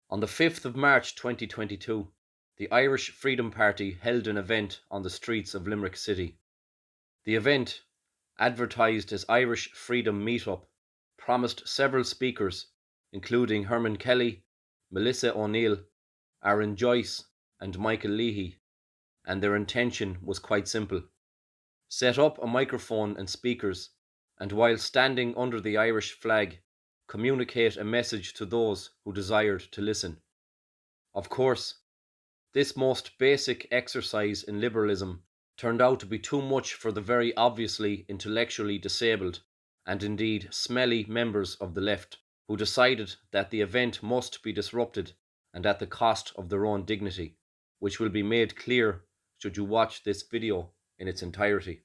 On the 5th of March 2022, the Irish Freedom Party held an event on the streets of Limerick City. The event, advertised as Irish Freedom Meetup, promised several speakers, including Herman Kelly, Melissa O'Neill, Aaron Joyce and Michael Leahy, and their intention was quite simple. Set up a microphone and speakers, and while standing under the Irish flag, communicate a message to those who desired to listen. Of course, this most basic exercise in liberalism turned out to be too much for the very obviously intellectually disabled and indeed smelly members of the left, who decided that the event must be disrupted and at the cost of their own dignity, which will be made clear should you watch this video in its entirety.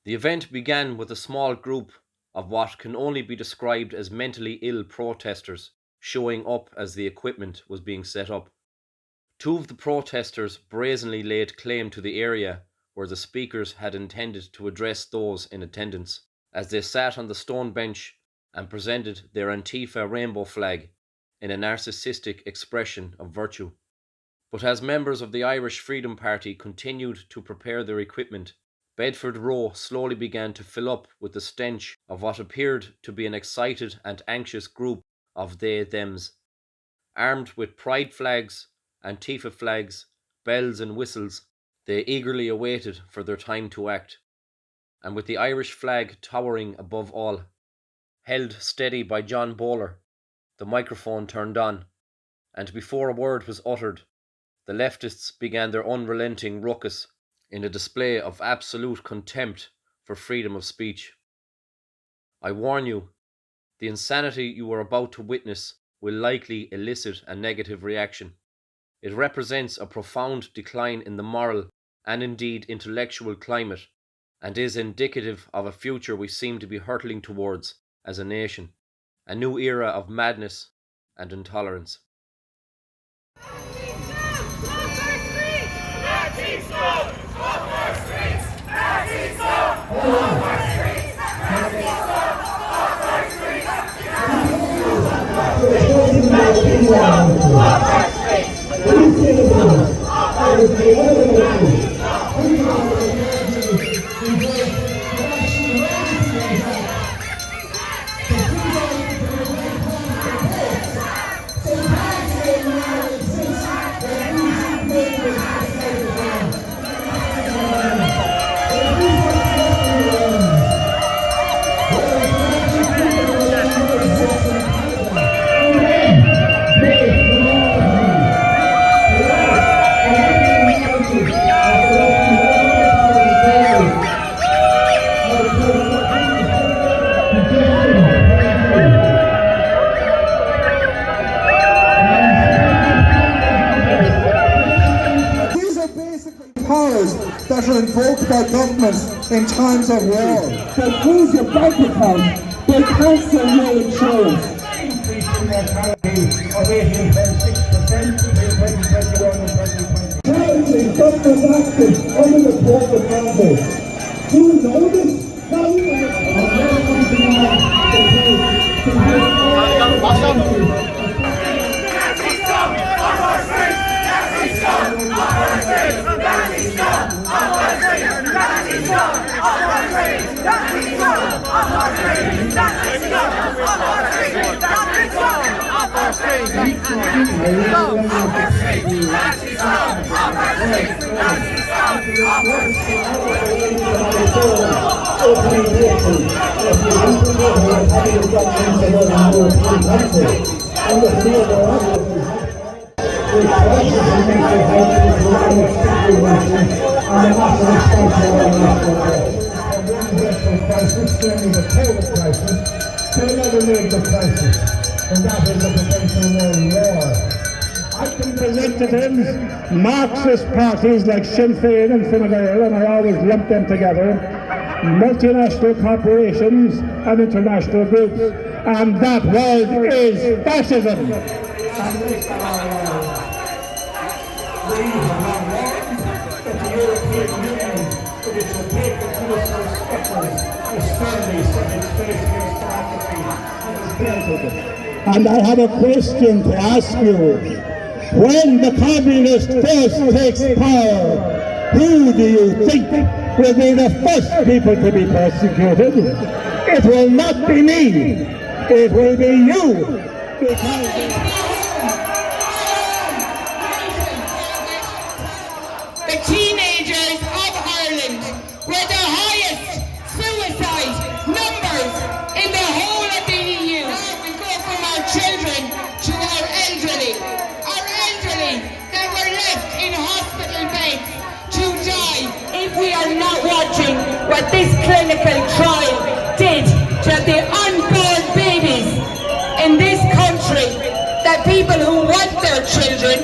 The event began with a small group of what can only be described as mentally ill protesters showing up as the equipment was being set up. Two of the protesters brazenly laid claim to the area where the speakers had intended to address those in attendance, as they sat on the stone bench and presented their Antifa rainbow flag in a narcissistic expression of virtue. But as members of the Irish Freedom Party continued to prepare their equipment, Bedford Row slowly began to fill up with the stench of what appeared to be an excited and anxious group of they-thems. Armed with pride flags, Antifa flags, bells and whistles, they eagerly awaited for their time to act. And with the Irish flag towering above all, held steady by John Bowler, the microphone turned on, and before a word was uttered, the leftists began their unrelenting ruckus in a display of absolute contempt for freedom of speech. I warn you, the insanity you are about to witness will likely elicit a negative reaction. It represents a profound decline in the moral and indeed intellectual climate, and is indicative of a future we seem to be hurtling towards as a nation, a new era of madness and intolerance. That are invoked by governments in times of war. They freeze your bank account, they cancel your insurance. Increasing mortality of 18.6% between 2021 and 2020. Currently, government action under the COVID mandate. Do you know this? Representatives, Marxist parties like Sinn Féin and Fine Gael, and I always lump them together, multinational corporations and international groups, and that word is fascism. which will take the minister's efforts as sternly set its face against democracy and its built. And I have a question to ask you. When the communist force takes power, who do you think will be the first people to be persecuted? It will not be me. It will be you. The teenagers of Ireland were the highest suicide numbers in the whole of the EU. We go from our children to our elderly. Our elderly that were left in hospital beds to die if we are not watching what this clinical trial did to the unborn babies in this country, that people who want their children.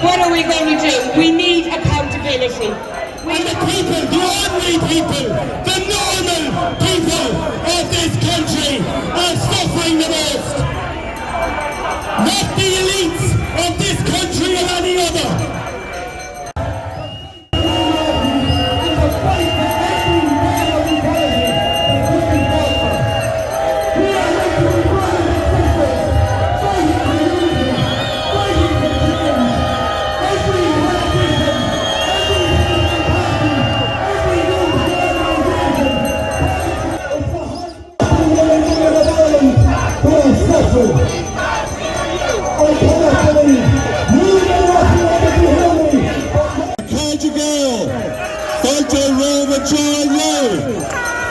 What are we going to do? We need accountability. And the people, the ordinary people, the normal people of this country are suffering the most. Not the elites of this country or any other.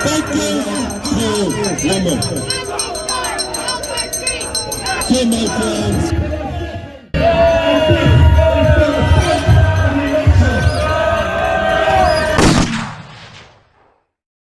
Thank you, Limerick. So, my friends.